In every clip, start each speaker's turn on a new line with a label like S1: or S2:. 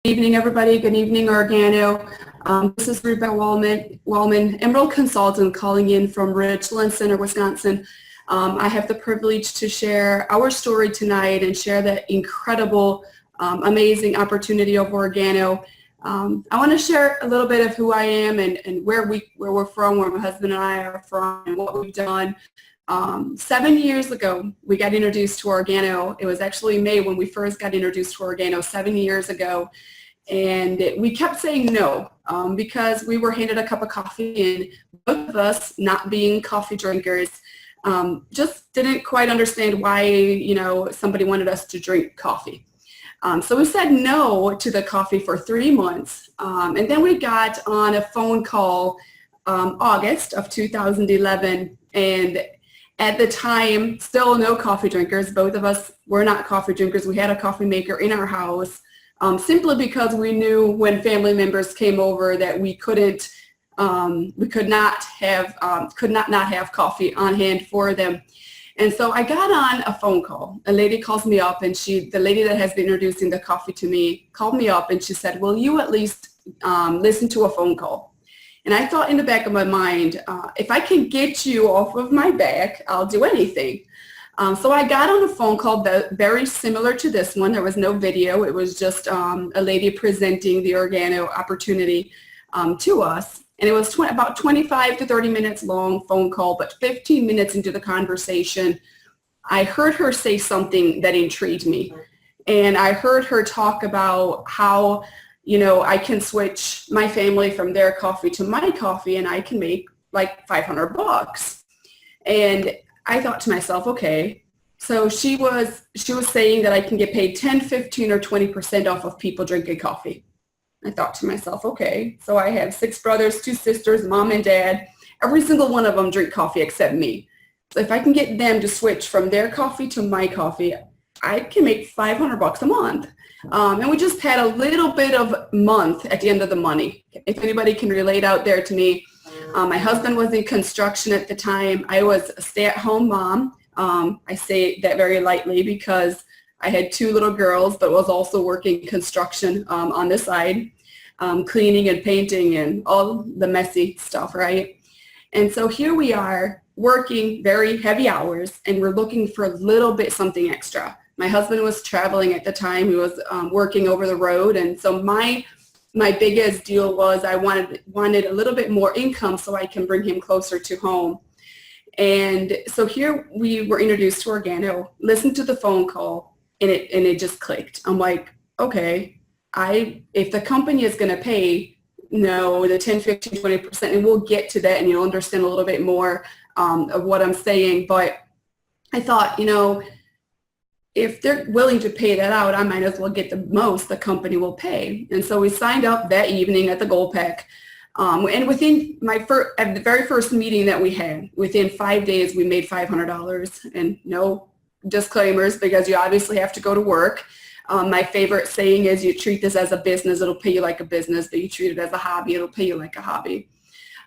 S1: Good evening, everybody. Good evening, Organo. This is Rebeca Wollman, Emerald Consultant, calling in from Richland Center, Wisconsin. I have the privilege to share our story tonight and share the incredible, amazing opportunity of Organo. I want to share a little bit of who I am and where we're from, where my husband and I are from, and what we've done. 7 years ago, we got introduced to Organo. It was actually May when we first got introduced to Organo 7 years ago. And we kept saying no because we were handed a cup of coffee, and both of us, not being coffee drinkers, just didn't quite understand why, somebody wanted us to drink coffee. So we said no to the coffee for 3 months. And then we got on a phone call August of 2011, and at the time, still no coffee drinkers. Both of us were not coffee drinkers. We had a coffee maker in our house simply because we knew when family members came over that we could not have coffee on hand for them. And so I got on a phone call. A lady calls me up, and the lady that has been introducing the coffee to me called me up, and she said, "Will you at least listen to a phone call?" And I thought in the back of my mind, if I can get you off of my back, I'll do anything. So I got on a phone call very similar to this one. There was no video. It was just a lady presenting the Organo opportunity to us. And it was about 25 to 30 minutes long phone call, but 15 minutes into the conversation, I heard her say something that intrigued me. And I heard her talk about how I can switch my family from their coffee to my coffee, and I can make like $500. And I thought to myself, okay, so she was saying that I can get paid 10, 15, or 20% off of people drinking coffee. I thought to myself, okay, so I have 6 brothers, 2 sisters, mom and dad. Every single one of them drink coffee except me. So if I can get them to switch from their coffee to my coffee, I can make $500 a month. And we just had a little bit of month at the end of the money. If anybody can relate out there to me, my husband was in construction at the time. I was a stay-at-home mom. I say that very lightly because I had 2 little girls, but was also working construction on the side, cleaning and painting and all the messy stuff, right? And so here we are working very heavy hours, and we're looking for a little bit something extra. My husband was traveling at the time. He was working over the road, and so my biggest deal was I wanted a little bit more income so I can bring him closer to home. And so here we were introduced to Organo, listened to the phone call, and it just clicked. I'm like, okay, if the company is going to pay the 10, 15, 20%, and we'll get to that, and you'll understand a little bit more of what I'm saying. But I thought, if they're willing to pay that out, I might as well get the most the company will pay. And so we signed up that evening at the Goldpack. And within at the very first meeting that we had, within 5 days, we made $500. And no disclaimers, because you obviously have to go to work. My favorite saying is, you treat this as a business, it'll pay you like a business, but you treat it as a hobby, it'll pay you like a hobby.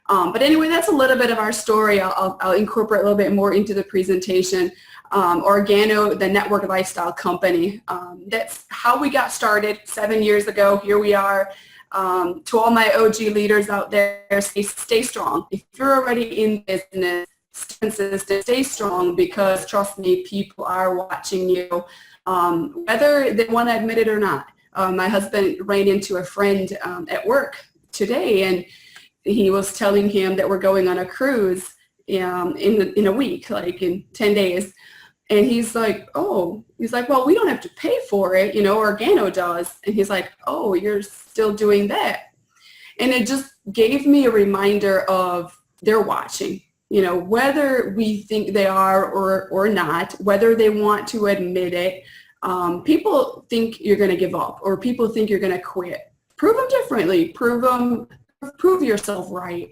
S1: But anyway, that's a little bit of our story. I'll incorporate a little bit more into the presentation. Organo, the network lifestyle company. That's how we got started 7 years ago. Here we are. To all my OG leaders out there, stay strong. If you're already in business, stay consistent, stay strong, because trust me, people are watching you, whether they want to admit it or not. My husband ran into a friend at work today, and he was telling him that we're going on a cruise in a week, like in 10 days. And he's like, well, we don't have to pay for it, Organo does. And he's like, oh, you're still doing that. And it just gave me a reminder of they're watching, whether we think they are or not, whether they want to admit it. People think you're going to give up, or people think you're going to quit. Prove them differently. Prove yourself right.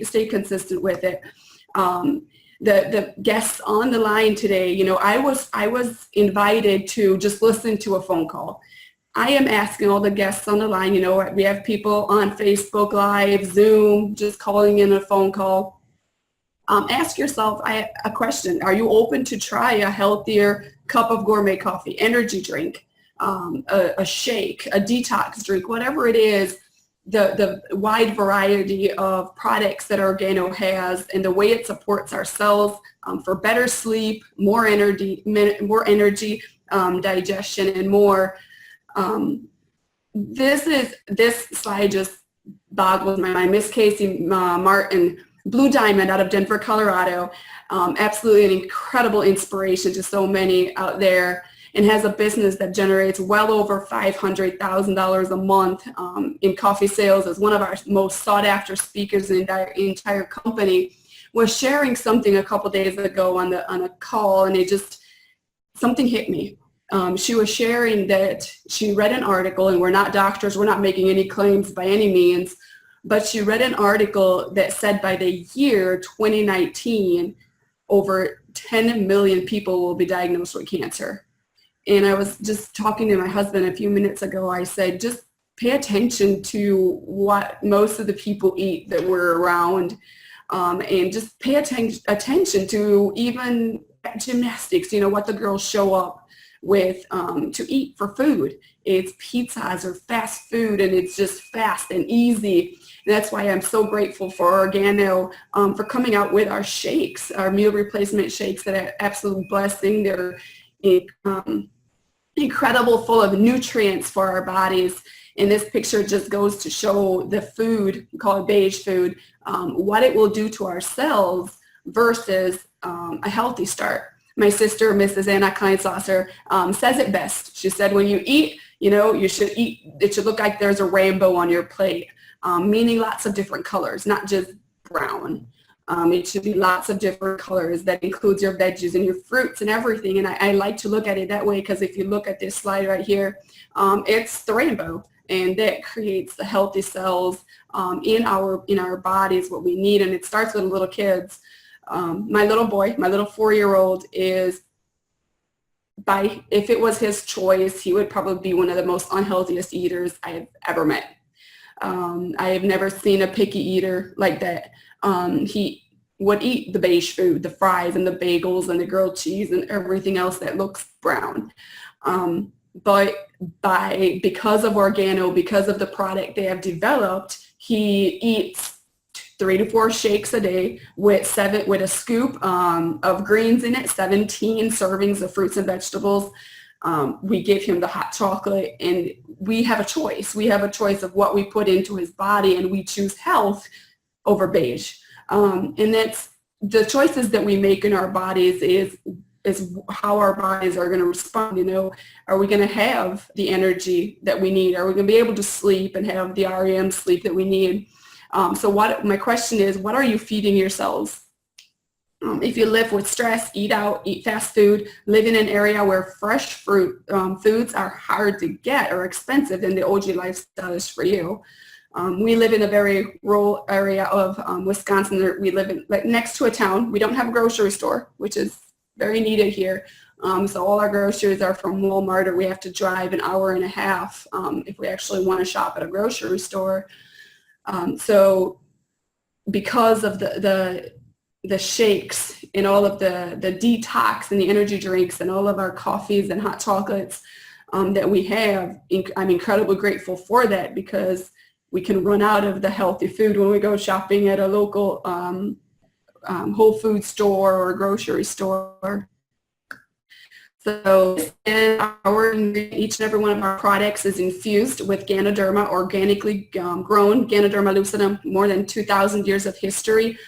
S1: Stay consistent with it. The guests on the line today, I was invited to just listen to a phone call. I am asking all the guests on the line, we have people on Facebook Live, Zoom, just calling in a phone call. Ask yourself a question. Are you open to try a healthier cup of gourmet coffee, energy drink? a shake, a detox drink, whatever it is, the wide variety of products that Organo has and the way it supports our cells for better sleep, more energy, digestion, and more. This slide just boggles my mind. Miss Casey Martin, Blue Diamond out of Denver, Colorado, absolutely an incredible inspiration to so many out there, and has a business that generates well over $500,000 a month in coffee sales, as one of our most sought after speakers in the entire company, was sharing something a couple days ago on a call, and something hit me. She was sharing that she read an article, and we're not doctors, we're not making any claims by any means, but she read an article that said by the year 2019, over 10 million people will be diagnosed with cancer. And I was just talking to my husband a few minutes ago. I said, just pay attention to what most of the people eat that we're around, and just pay attention to even gymnastics, what the girls show up with to eat for food. It's pizzas or fast food, and it's just fast and easy. And that's why I'm so grateful for Organo for coming out with our shakes, our meal replacement shakes that are an absolute blessing. They're incredible, full of nutrients for our bodies. And this picture just goes to show the food, we call it beige food, what it will do to our cells versus a healthy start. My sister, Mrs. Anna Kleinsasser, says it best. She said, when you eat, you should eat, it should look like there's a rainbow on your plate, meaning lots of different colors, not just brown. It should be lots of different colors. That includes your veggies and your fruits and everything. And I like to look at it that way, because if you look at this slide right here, it's the rainbow, and that creates the healthy cells in our bodies, what we need. And it starts with little kids. My little boy, my little 4-year-old is, if it was his choice, he would probably be one of the most unhealthiest eaters I have ever met. I have never seen a picky eater like that. He would eat the beige food, the fries and the bagels and the grilled cheese and everything else that looks brown. But because of Organo, because of the product they have developed, he eats 3 to 4 shakes a day with a scoop of greens in it, 17 servings of fruits and vegetables. We give him the hot chocolate, and we have a choice. We have a choice of what we put into his body, and we choose health over beige. And that's the choices that we make in our bodies is how our bodies are going to respond. Are we going to have the energy that we need? Are we going to be able to sleep and have the REM sleep that we need? So my question is, what are you feeding yourselves? If you live with stress, eat out, eat fast food, live in an area where fresh foods are hard to get or expensive, then the OG lifestyle is for you. We live in a very rural area of Wisconsin. We live next to a town. We don't have a grocery store, which is very needed here. So all our groceries are from Walmart, or we have to drive an hour and a half if we actually want to shop at a grocery store. So because of the shakes and all of the detox and the energy drinks and all of our coffees and hot chocolates that we have, I'm incredibly grateful for that, because we can run out of the healthy food when we go shopping at a local Whole Food store or grocery store. So each and every one of our products is infused with Ganoderma, organically grown Ganoderma lucidum, more than 2,000 years of history.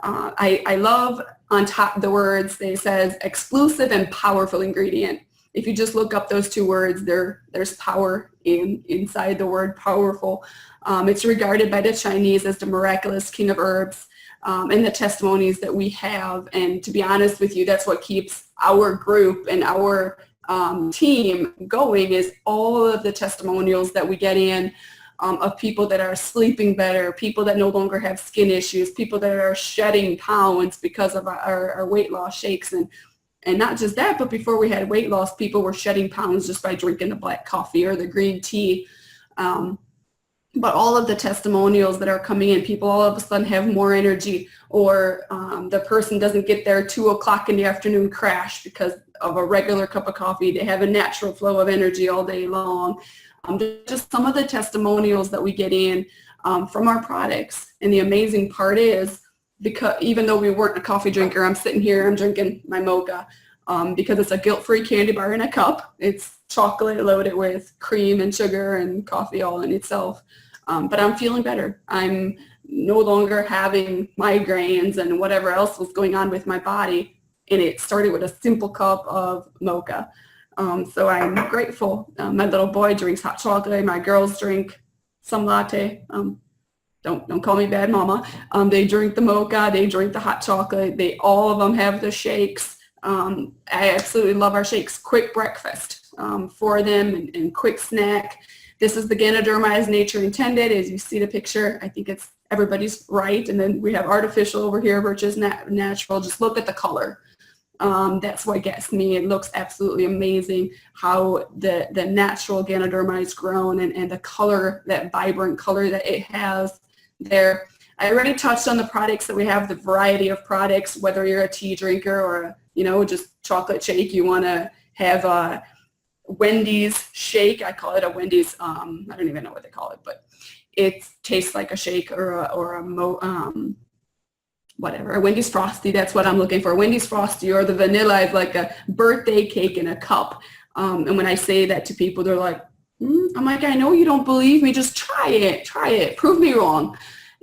S1: I love on top the words, it says exclusive and powerful ingredient. If you just look up those two words, there's power inside the word powerful. It's regarded by the Chinese as the miraculous king of herbs, and the testimonies that we have. And to be honest with you, that's what keeps our group and our team going, is all of the testimonials that we get in of people that are sleeping better, people that no longer have skin issues, people that are shedding pounds because of our weight loss shakes. And not just that, but before we had weight loss, people were shedding pounds just by drinking the black coffee or the green tea. But all of the testimonials that are coming in, people all of a sudden have more energy, or the person doesn't get their 2 o'clock in the afternoon crash because of a regular cup of coffee. They have a natural flow of energy all day long. Just some of the testimonials that we get in from our products. And the amazing part is, because even though we weren't a coffee drinker, I'm sitting here, I'm drinking my mocha because it's a guilt-free candy bar in a cup. It's chocolate loaded with cream and sugar and coffee all in itself. But I'm feeling better. I'm no longer having migraines and whatever else was going on with my body. And it started with a simple cup of mocha. So I'm grateful. My little boy drinks hot chocolate. My girls drink some latte. Don't call me bad mama. They drink the mocha. They drink the hot chocolate. All of them have the shakes. I absolutely love our shakes. Quick breakfast for them and quick snack. This is the Ganoderma as nature intended. As you see the picture, I think it's everybody's right. And then we have artificial over here versus natural. Just look at the color. That's what gets me. It looks absolutely amazing how the natural Ganoderma is grown and the color, that vibrant color that it has there. I already touched on the products that we have, the variety of products, whether you're a tea drinker or, just chocolate shake. You want to have a Wendy's shake. I call it a Wendy's, I don't even know what they call it, but it tastes like a shake or a whatever, a Wendy's Frosty, that's what I'm looking for. Wendy's Frosty, or the vanilla is like a birthday cake in a cup. And when I say that to people, they're like, I'm like, I know you don't believe me, just try it, prove me wrong.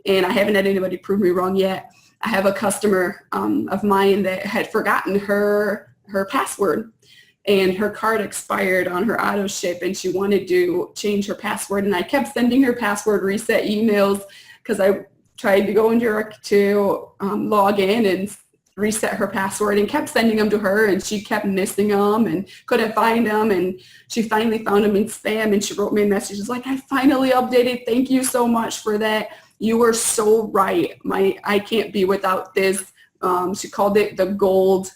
S1: And I haven't had anybody prove me wrong yet. I have a customer of mine that had forgotten her password, and her card expired on her auto ship, and she wanted to change her password, and I kept sending her password reset emails because I tried to go to log in and reset her password, and kept sending them to her, and she kept missing them and couldn't find them, and she finally found them in spam, and she wrote me a message. She's like, I finally updated. Thank you so much for that. You were so right. I can't be without this. She called it the gold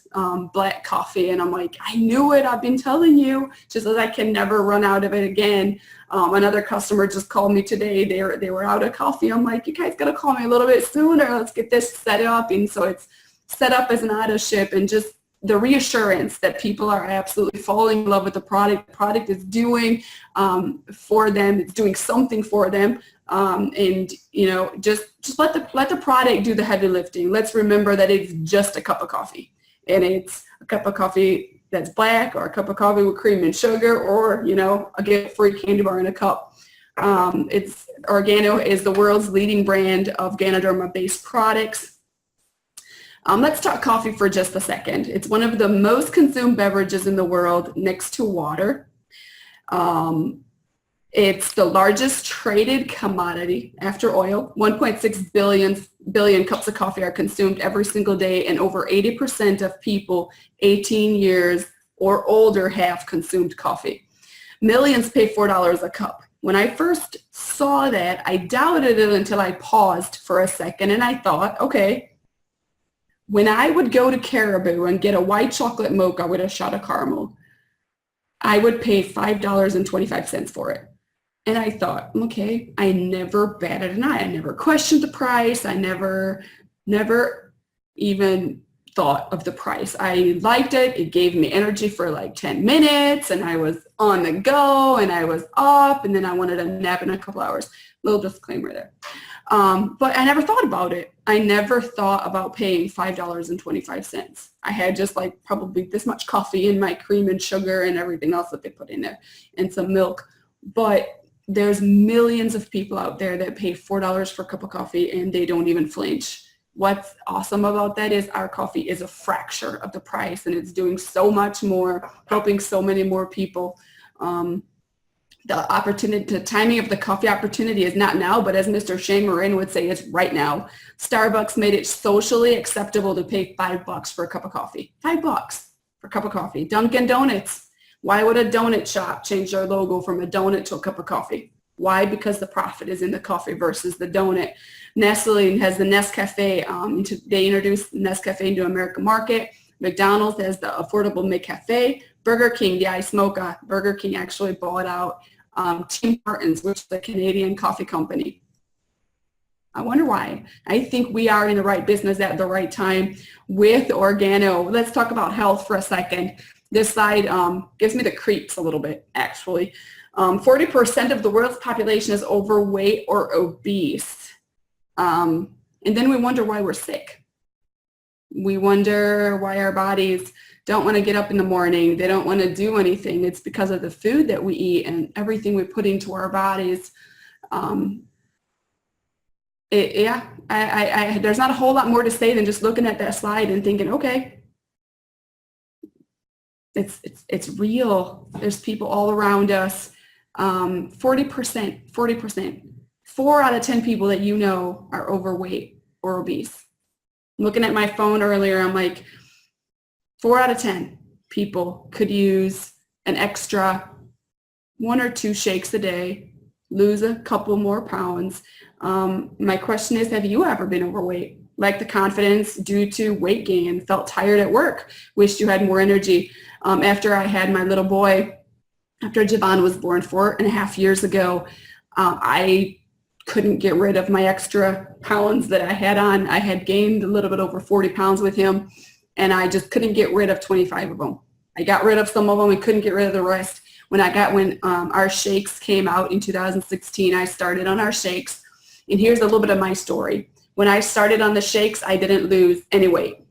S1: black coffee, and I'm like, I knew it. I've been telling you. She says, I can never run out of it again. Another customer just called me today. They were out of coffee. I'm like, you guys got to call me a little bit sooner. Let's get this set up. And so it's set up as an auto ship, and just the reassurance that people are absolutely falling in love with the product. The product is doing for them. It's doing something for them. And just let the product do the heavy lifting. Let's remember that it's just a cup of coffee, and it's a cup of coffee that's black, or a cup of coffee with cream and sugar, or a guilt-free candy bar in a cup. Organo is the world's leading brand of Ganoderma-based products. Let's talk coffee for just a second. It's one of the most consumed beverages in the world, next to water. It's the largest traded commodity after oil. 1.6 billion cups of coffee are consumed every single day, and over 80% of people 18 years or older have consumed coffee. Millions pay $4 a cup. When I first saw that, I doubted it until I paused for a second, and I thought, okay, when I would go to Caribou and get a white chocolate mocha with a shot of caramel, I would pay $5.25 for it. And I thought, okay, I never batted an eye. I never questioned the price. I never even thought of the price. I liked it. It gave me energy for like 10 minutes, and I was on the go, and I was up, and then I wanted a nap in a couple hours. Little disclaimer there. But I never thought about it. I never thought about paying $5.25. I had just like probably this much coffee and my cream and sugar and everything else that they put in there, and some milk. But there's millions of people out there that pay $4 for a cup of coffee, and they don't even flinch. What's awesome about that is our coffee is a fraction of the price, and it's doing so much more, helping so many more people. The timing of the coffee opportunity is not now, but as Mr. Shane Morin would say, it's right now. Starbucks made it socially acceptable to pay $5 for a cup of coffee. $5 for a cup of coffee. Dunkin' Donuts. Why would a donut shop change their logo from a donut to a cup of coffee? Why? Because the profit is in the coffee versus the donut. Nestle has the Nescafe. They introduced Nescafe into the American market. McDonald's has the affordable McCafe. Burger King, the iced mocha. Burger King actually bought out Tim Hortons, which is a Canadian coffee company. I wonder why. I think we are in the right business at the right time with Organo. Let's talk about health for a second. This slide gives me the creeps a little bit, actually. 40% of the world's population is overweight or obese. And then we wonder why we're sick. We wonder why our bodies don't want to get up in the morning. They don't want to do anything. It's because of the food that we eat and everything we put into our bodies. There's not a whole lot more to say than just looking at that slide and thinking, okay, it's real. There's people all around us. 40%, 4 out of 10 people that you know are overweight or obese. Looking at my phone earlier, I'm like, 4 out of 10 people could use an extra 1 or 2 shakes a day, lose a couple more pounds. My question is, have you ever been overweight? Lacked the confidence due to weight gain, felt tired at work, wished you had more energy. After I had my little boy, after Javon was born 4.5 years ago, I couldn't get rid of my extra pounds that I had on. I had gained a little bit over 40 pounds with him, and I just couldn't get rid of 25 of them. I got rid of some of them and couldn't get rid of the rest. When our shakes came out in 2016, I started on our shakes. And here's a little bit of my story. When I started on the shakes, I didn't lose any weight.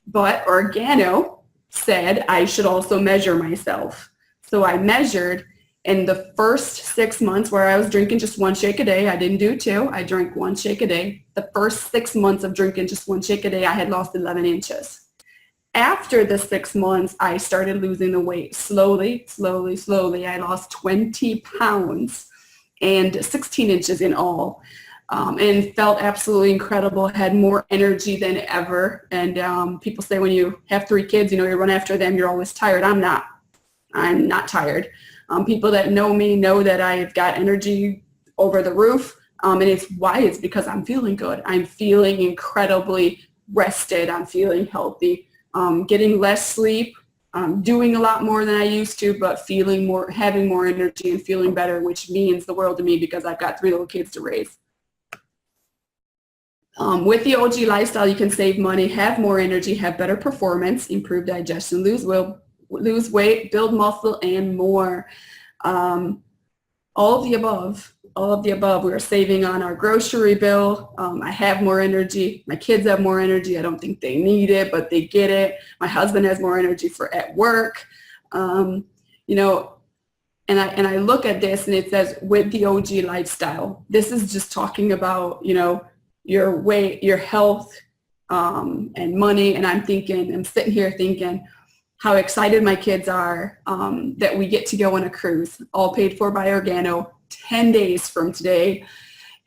S1: But Organo said I should also measure myself. So I measured. In the first 6 months where I was drinking just 1 shake a day, I didn't do 2, I drank 1 shake a day. The first 6 months of drinking just 1 shake a day, I had lost 11 inches. After the 6 months, I started losing the weight slowly. I lost 20 pounds and 16 inches in all, and felt absolutely incredible, had more energy than ever. And people say when you have 3 kids, you run after them, you're always tired. I'm not tired. People that know me know that I've got energy over the roof, and it's because I'm feeling good. I'm feeling incredibly rested. I'm feeling healthy, getting less sleep, doing a lot more than I used to, but having more energy and feeling better, which means the world to me because I've got 3 little kids to raise. With the OG lifestyle, you can save money, have more energy, have better performance, improve digestion, lose weight, build muscle, and more. All of the above. We're saving on our grocery bill. I have more energy. My kids have more energy. I don't think they need it, but they get it. My husband has more energy at work. And I look at this and it says with the OG lifestyle. This is just talking about, your weight, your health, and money. And I'm sitting here thinking how excited my kids are that we get to go on a cruise, all paid for by Organo, 10 days from today.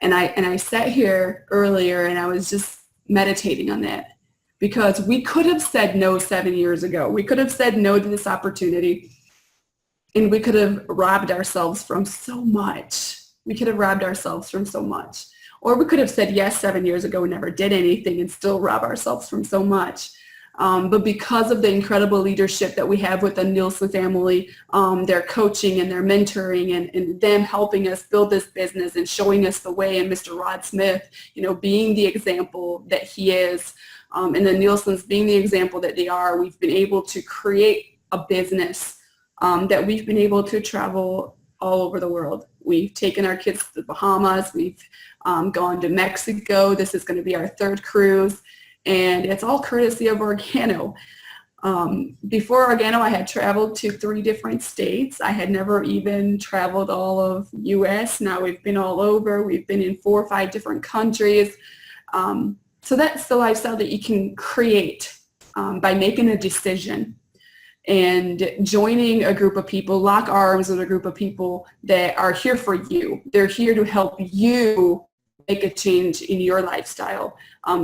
S1: And I sat here earlier and I was just meditating on that, because we could have said no 7 years ago. We could have said no to this opportunity, and we could have robbed ourselves from so much. Or we could have said yes 7 years ago and never did anything and still rob ourselves from so much. But because of the incredible leadership that we have with the Nielsen family, their coaching and their mentoring and them helping us build this business and showing us the way, and Mr. Rod Smith, being the example that he is, and the Nielsens being the example that they are, we've been able to create a business that we've been able to travel all over the world. We've taken our kids to the Bahamas. We've gone to Mexico. This is going to be our 3rd cruise. And it's all courtesy of Organo. Before Organo, I had traveled to 3 different states. I had never even traveled all of U.S. Now we've been all over. We've been in 4 or 5 different countries. So that's the lifestyle that you can create by making a decision and joining a group of people, lock arms with a group of people that are here for you. They're here to help you make a change in your lifestyle.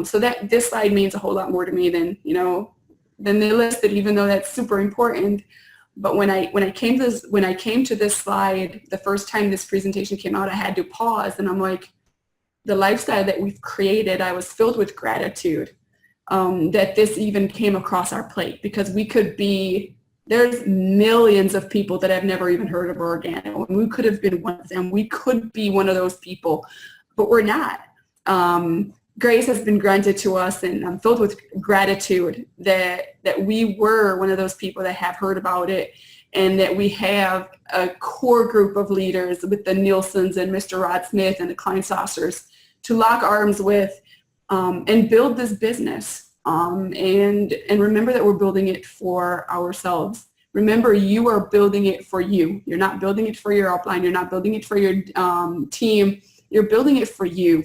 S1: So that this slide means a whole lot more to me than they listed, even though that's super important. But when I came to this slide, the first time this presentation came out, I had to pause, and I'm like, the lifestyle that we've created, I was filled with gratitude that this even came across our plate, because there's millions of people that have never even heard of Organo, and we could have been one of them. We could be one of those people, but we're not. grace has been granted to us, and I'm filled with gratitude that we were one of those people that have heard about it, and that we have a core group of leaders with the Nielsen's and Mr. Rod Smith and the Klein Saucers to lock arms with and build this business. And remember that we're building it for ourselves. Remember, you are building it for you. You're not building it for your upline. You're not building it for your team. You're building it for you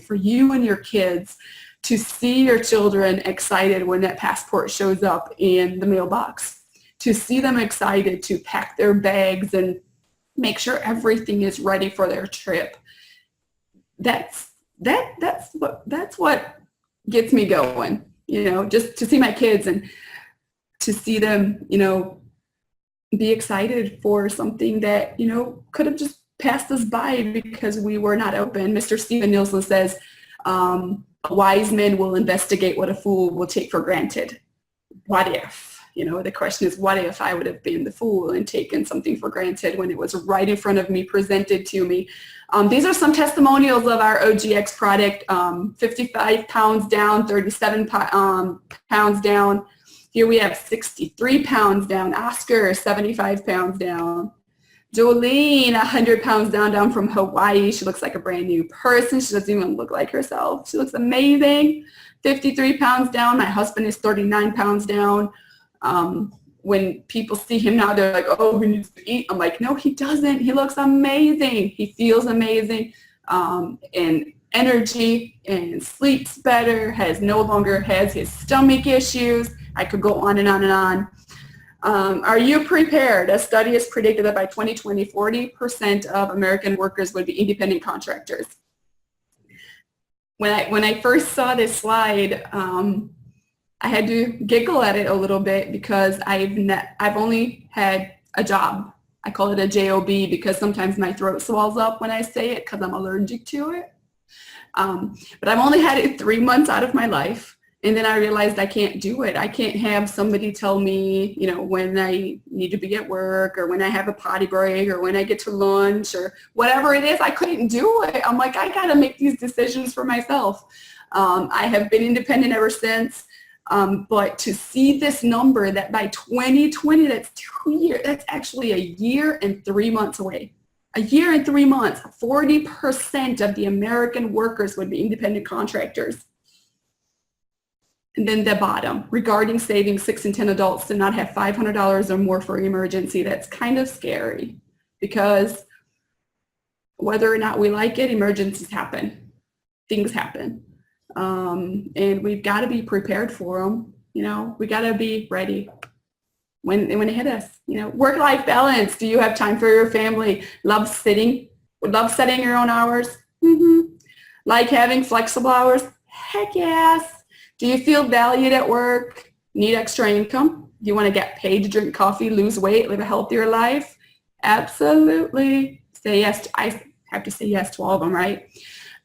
S1: and your kids, to see your children excited when that passport shows up in the mailbox, to see them excited to pack their bags and make sure everything is ready for their trip. That's what gets me going, just to see my kids and to see them, be excited for something that, could have just passed us by because we were not open. Mr. Stephen Nielsen says, a wise man will investigate what a fool will take for granted. What if? The question is, what if I would have been the fool and taken something for granted when it was right in front of me, presented to me? These are some testimonials of our OGX product. 55 pounds down, 37 pounds down. Here we have 63 pounds down. Oscar, 75 pounds down. Jolene, 100 pounds down from Hawaii. She looks like a brand new person. She doesn't even look like herself. She looks amazing. 53 pounds down. My husband is 39 pounds down. When people see him now, they're like, oh, he needs to eat. I'm like, no, he doesn't. He looks amazing. He feels amazing, and energy, and sleeps better, no longer has his stomach issues. I could go on and on and on. Are you prepared? A study has predicted that by 2020, 40% of American workers would be independent contractors. When I first saw this slide, I had to giggle at it a little bit because I've only had a job. I call it a job because sometimes my throat swells up when I say it because I'm allergic to it. But I've only had it 3 months out of my life. And then I realized I can't do it. I can't have somebody tell me, when I need to be at work, or when I have a potty break, or when I get to lunch, or whatever it is. I couldn't do it. I'm like, I got to make these decisions for myself. I have been independent ever since. But to see this number that by 2020, that's 2 years, that's actually a year and 3 months away. A year and 3 months, 40% of the American workers would be independent contractors. And then the bottom, regarding saving 6 in 10 adults to not have $500 or more for emergency. That's kind of scary because whether or not we like it, emergencies happen. Things happen. And we've got to be prepared for them. We got to be ready when it hit us. Work-life balance. Do you have time for your family? Love setting your own hours? Mm-hmm. Like having flexible hours? Heck yes. Do you feel valued at work? Need extra income? Do you want to get paid to drink coffee, lose weight, live a healthier life? Absolutely. Say yes. I have to say yes to all of them, right?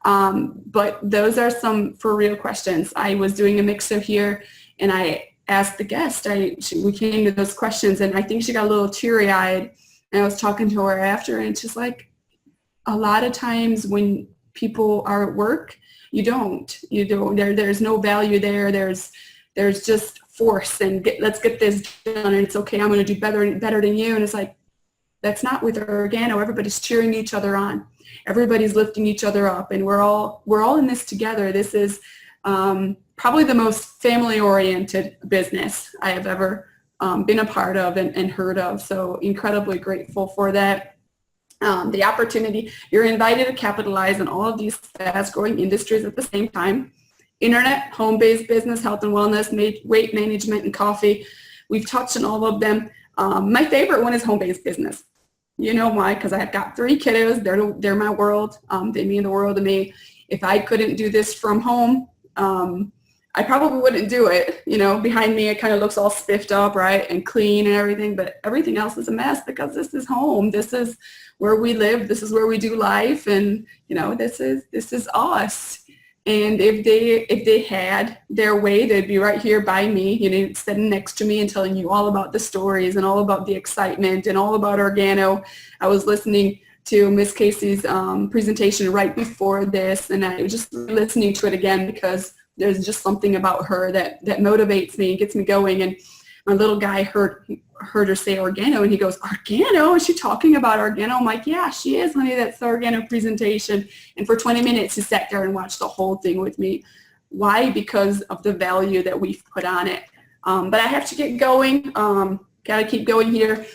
S1: But those are some for real questions. I was doing a mixer here, and I asked the guest. We came to those questions, and I think she got a little teary-eyed. And I was talking to her after, and she's like, a lot of times when people are at work, you don't. There's no value there. There's just force and let's get this done, and it's okay. I'm going to do better than you. And it's like, that's not with Organo. Everybody's cheering each other on. Everybody's lifting each other up, and we're all in this together. This is probably the most family-oriented business I have ever been a part of and heard of. So incredibly grateful for that. The opportunity, you're invited to capitalize on all of these fast-growing industries at the same time. Internet, home-based business, health and wellness, weight management, and coffee. We've touched on all of them. My favorite one is home-based business. You know why? Because I've got 3 kiddos. They're my world. They mean the world to me. If I couldn't do this from home, I probably wouldn't do it. Behind me, it kind of looks all spiffed up, right, and clean and everything, but everything else is a mess because this is home. This is where we live. This is where we do life, and this is us. And if they had their way, they'd be right here by me, sitting next to me and telling you all about the stories and all about the excitement and all about Organo. I was listening to Miss Casey's presentation right before this, and I was just listening to it again because there's just something about her that motivates me and gets me going. And my little guy heard her say organo, and he goes, "Organo? Is she talking about organo?" I'm like, "Yeah, she is, honey. That's the organo presentation." And for 20 minutes, he sat there and watched the whole thing with me. Why? Because of the value that we've put on it. But I have to get going. Got to keep going here.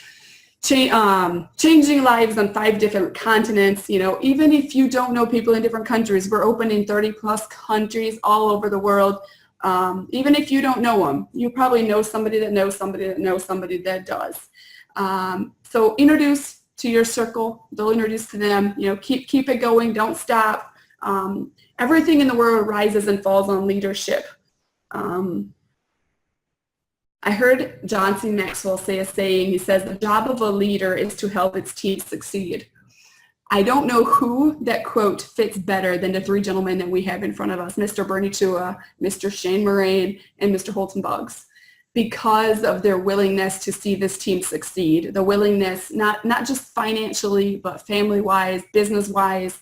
S1: Changing lives on 5 different continents. You know, even if you don't know people in different countries, we're open in 30 plus countries all over the world. Even if you don't know them, you probably know somebody that knows somebody that knows somebody that does. So introduce to your circle. They'll introduce to them. You know, keep it going. Don't stop. Everything in the world rises and falls on leadership. I heard John C. Maxwell say a saying. He says, "The job of a leader is to help its team succeed." I don't know who that quote fits better than the 3 gentlemen that we have in front of us, Mr. Bernie Chua, Mr. Shane Moraine, and Mr. Holton Buggs, because of their willingness to see this team succeed, the willingness, not just financially, but family-wise, business-wise,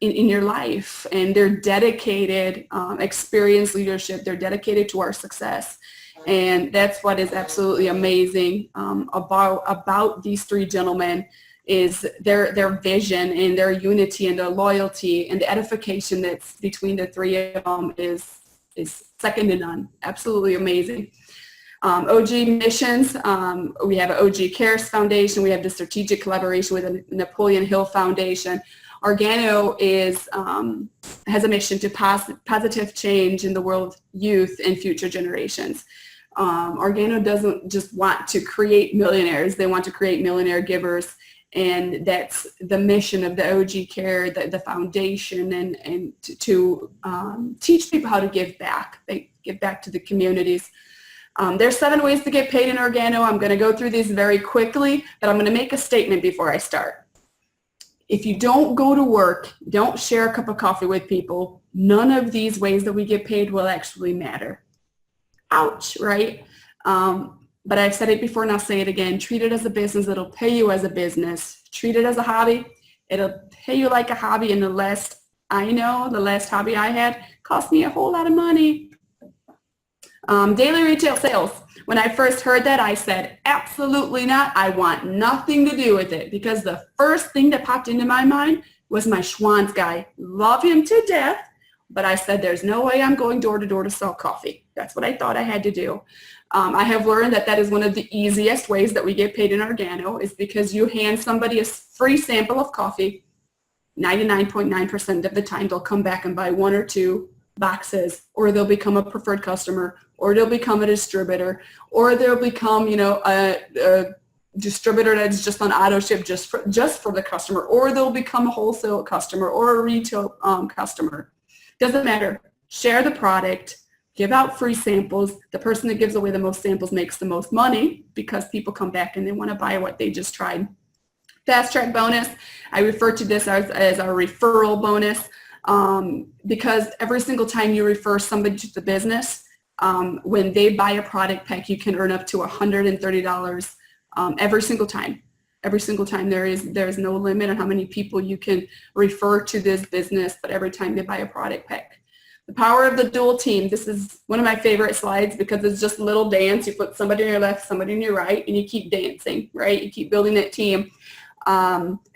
S1: in your life. And they're dedicated, experienced leadership. They're dedicated to our success. And that's what is absolutely amazing about these 3 gentlemen, is their vision and their unity and their loyalty and the edification that's between the 3 of them is second to none. Absolutely amazing. OG missions, we have an OG Cares Foundation. We have the strategic collaboration with the Napoleon Hill Foundation. Organo has a mission to positive change in the world youth and future generations. Organo doesn't just want to create millionaires. They want to create millionaire givers. And that's the mission of the OG Care, the foundation, and to teach people how to give back. They give back to the communities. There's 7 ways to get paid in Organo. I'm going to go through these very quickly, but I'm going to make a statement before I start. If you don't go to work, don't share a cup of coffee with people, none of these ways that we get paid will actually matter. Ouch, right? But I've said it before and I'll say it again. Treat it as a business. It'll pay you as a business. Treat it as a hobby. It'll pay you like a hobby. And the last hobby I had cost me a whole lot of money. Daily retail sales. When I first heard that, I said, absolutely not. I want nothing to do with it, because the first thing that popped into my mind was my Schwann's guy. Love him to death. But I said, there's no way I'm going door to door to sell coffee. That's what I thought I had to do. I have learned that is one of the easiest ways that we get paid in Organo, is because you hand somebody a free sample of coffee. 99.9% of the time they'll come back and buy 1 or 2 boxes, or they'll become a preferred customer, or they'll become a distributor, or they'll become, a distributor that's just on auto ship just for the customer, or they'll become a wholesale customer or a retail customer. Doesn't matter. Share the product. Give out free samples. The person that gives away the most samples makes the most money, because people come back and they want to buy what they just tried. Fast track bonus. I refer to this as our referral bonus, because every single time you refer somebody to the business, when they buy a product pack, you can earn up to $130 every single time. Every single time. There is no limit on how many people you can refer to this business, but every time they buy a product pack. The power of the dual team. This is one of my favorite slides, because it's just a little dance. You put somebody on your left, somebody on your right, and you keep dancing, right? You keep building that team.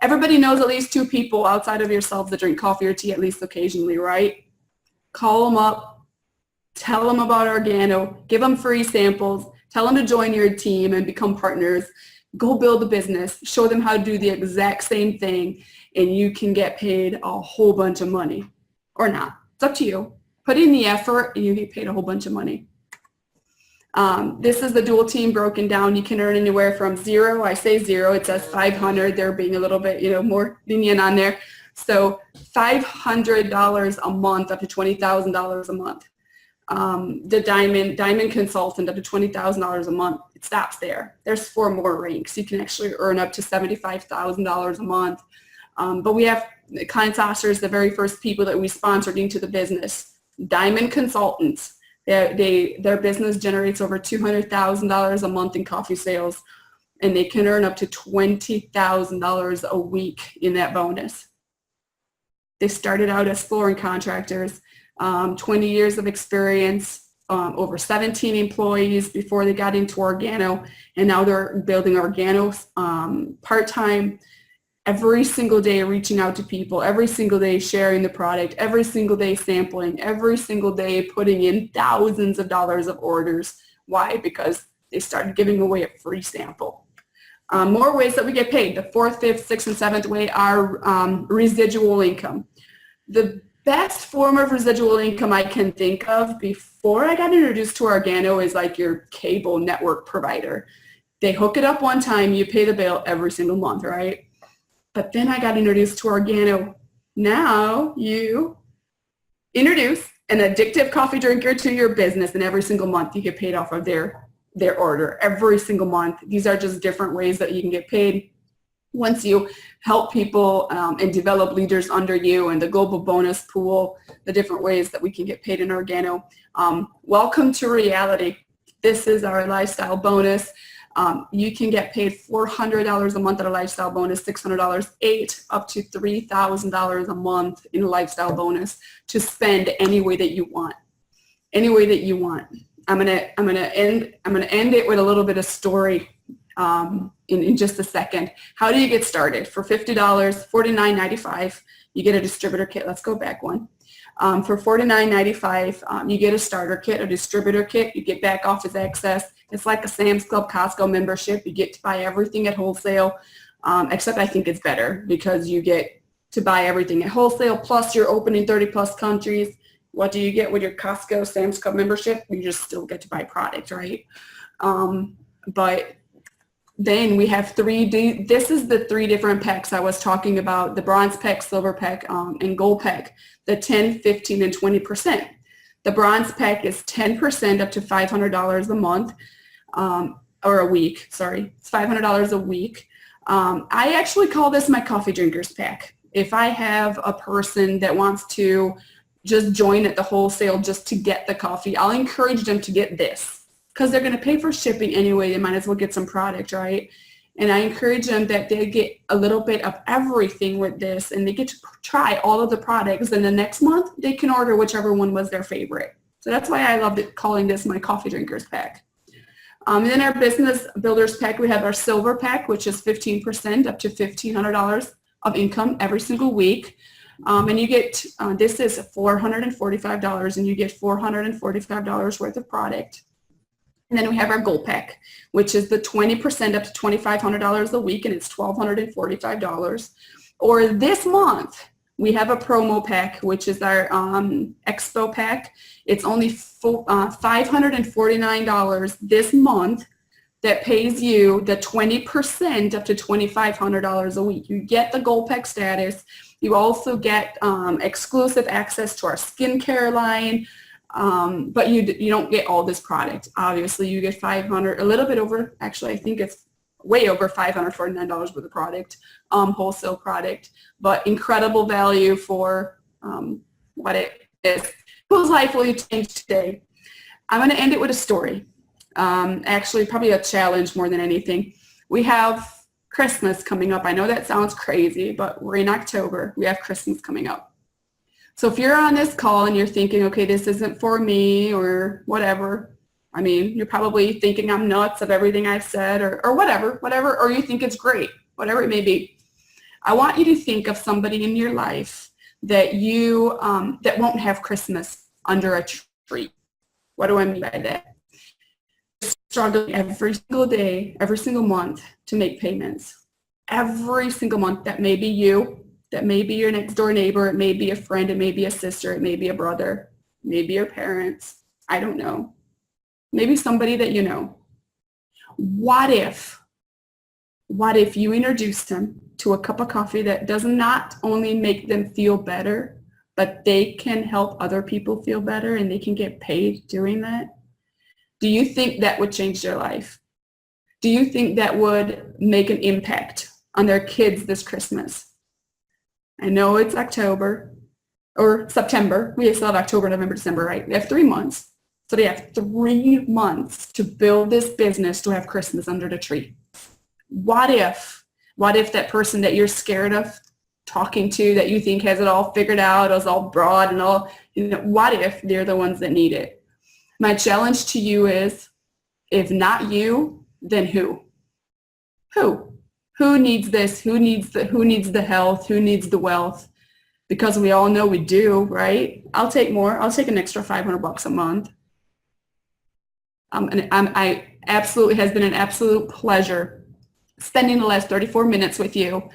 S1: Everybody knows at least 2 people outside of yourself that drink coffee or tea at least occasionally, right? Call them up. Tell them about Organo. Give them free samples. Tell them to join your team and become partners. Go build a business. Show them how to do the exact same thing, and you can get paid a whole bunch of money. Or not. It's up to you. Put in the effort and you get paid a whole bunch of money. This is the dual team broken down. You can earn anywhere from 0. I say 0. It says 500. They're being a little bit, more lenient on there. So $500 a month up to $20,000 a month. The diamond consultant up to $20,000 a month. It stops there. There's 4 more ranks. You can actually earn up to $75,000 a month. But we have client officers, the very first people that we sponsored into the business. Diamond consultants. Their business generates over $200,000 a month in coffee sales. and they can earn up to $20,000 a week in that bonus. They started out as flooring contractors, 20 years of experience, over 17 employees before they got into Organo, and now they're building Organo part-time, every single day reaching out to people, every single day sharing the product, every single day sampling, every single day putting in thousands of dollars of orders. Why? Because they started giving away a free sample. More ways that we get paid. The fourth, fifth, sixth, and seventh way are residual income. The best form of residual income I can think of before I got introduced to Organo is like your cable network provider. They hook it up one time, you pay the bill every single month, right? But then I got introduced to Organo. Now you introduce an addictive coffee drinker to your business, and every single month you get paid off of their order every single month. These are just different ways that you can get paid once you help people and develop leaders under you, and the global bonus pool, the different ways that we can get paid in Organo. Welcome to reality. This is our lifestyle bonus. You can get paid $400 a month at a lifestyle bonus, $600, up to $3,000 a month in a lifestyle bonus to spend any way that you want. Any way that you want. I'm gonna end it with a little bit of story in just a second. How do you get started? For $50, $49.95, you get a distributor kit. Let's go back one. For $49.95, you get a starter kit, a distributor kit. You get back office access. It's like a Sam's Club, Costco membership. You get to buy everything at wholesale, except I think it's better because you get to buy everything at wholesale, plus you're opening 30 plus countries. What do you get with your Costco, Sam's Club membership? You just still get to buy product, right? But then we have this is the 3 different packs I was talking about, the bronze pack, silver pack, and gold pack, the 10, 15, and 20%. The bronze pack is 10% up to $500 a month, or a week, sorry. It's $500 a week. I actually call this my coffee drinkers pack. If I have a person that wants to just join at the wholesale just to get the coffee, I'll encourage them to get this because they're going to pay for shipping anyway. They might as well get some product, right? And I encourage them that they get a little bit of everything with this, and they get to try all of the products, and the next month they can order whichever one was their favorite. So that's why I loved calling this my coffee drinkers pack. And then our business builders pack, we have our silver pack, which is 15% up to $1,500 of income every single week. And you get, this is $445, and you get $445 worth of product. And then we have our gold pack, which is the 20% up to $2,500 a week, and it's $1,245. Or this month, we have a promo pack, which is our Expo pack. It's only $549 this month that pays you the 20% up to $2,500 a week. You get the gold pack status. You also get exclusive access to our skincare line, but you don't get all this product. Obviously, you get $500, a little bit over, actually, I think it's way over $549 worth of product, wholesale product, but incredible value for what it is. Whose life will you change today? I'm going to end it with a story. Actually, probably a challenge more than anything. We have Christmas coming up. I know that sounds crazy, but we're in October. We have Christmas coming up. So if you're on this call and you're thinking, okay, this isn't for me or whatever, I mean, you're probably thinking I'm nuts of everything I've said or whatever, or you think it's great, whatever it may be. I want you to think of somebody in your life that you, that won't have Christmas under a tree. What do I mean by that? Struggling every single day, every single month to make payments. Every single month. That may be you, that may be your next door neighbor, it may be a friend, it may be a sister, it may be a brother, maybe your parents, I don't know. Maybe somebody that you know. What if you introduced them to a cup of coffee that does not only make them feel better, but they can help other people feel better and they can get paid doing that? Do you think that would change their life? Do you think that would make an impact on their kids this Christmas? I know it's October or September. We still have October, November, December, right? We have 3 months. So they have 3 months to build this business to have Christmas under the tree. What if that person that you're scared of talking to, that you think has it all figured out, is all broad and all, what if they're the ones that need it? My challenge to you is, if not you, then who? Who needs this? Who needs the health? Who needs the wealth? Because we all know we do, right? I'll take more. I'll take an extra $500 a month. I absolutely, has been an absolute pleasure spending the last 34 minutes with you.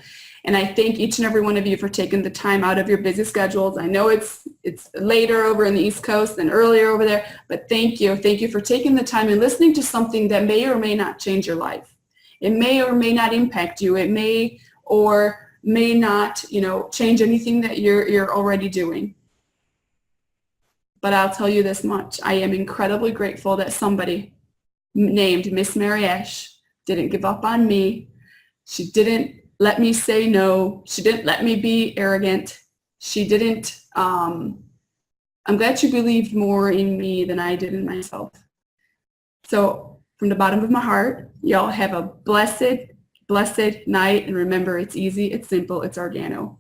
S1: And I thank each and every one of you for taking the time out of your busy schedules. I know it's later over in the East Coast than earlier over there, but thank you. Thank you for taking the time and listening to something that may or may not change your life. It may or may not impact you. It may or may not, change anything that you're already doing. But I'll tell you this much. I am incredibly grateful that somebody named Miss Mary Ash didn't give up on me. She didn't let me say no. She didn't let me be arrogant. She didn't, I'm glad she believed more in me than I did in myself. So from the bottom of my heart, y'all have a blessed, blessed night. And remember, it's easy, it's simple, it's organo.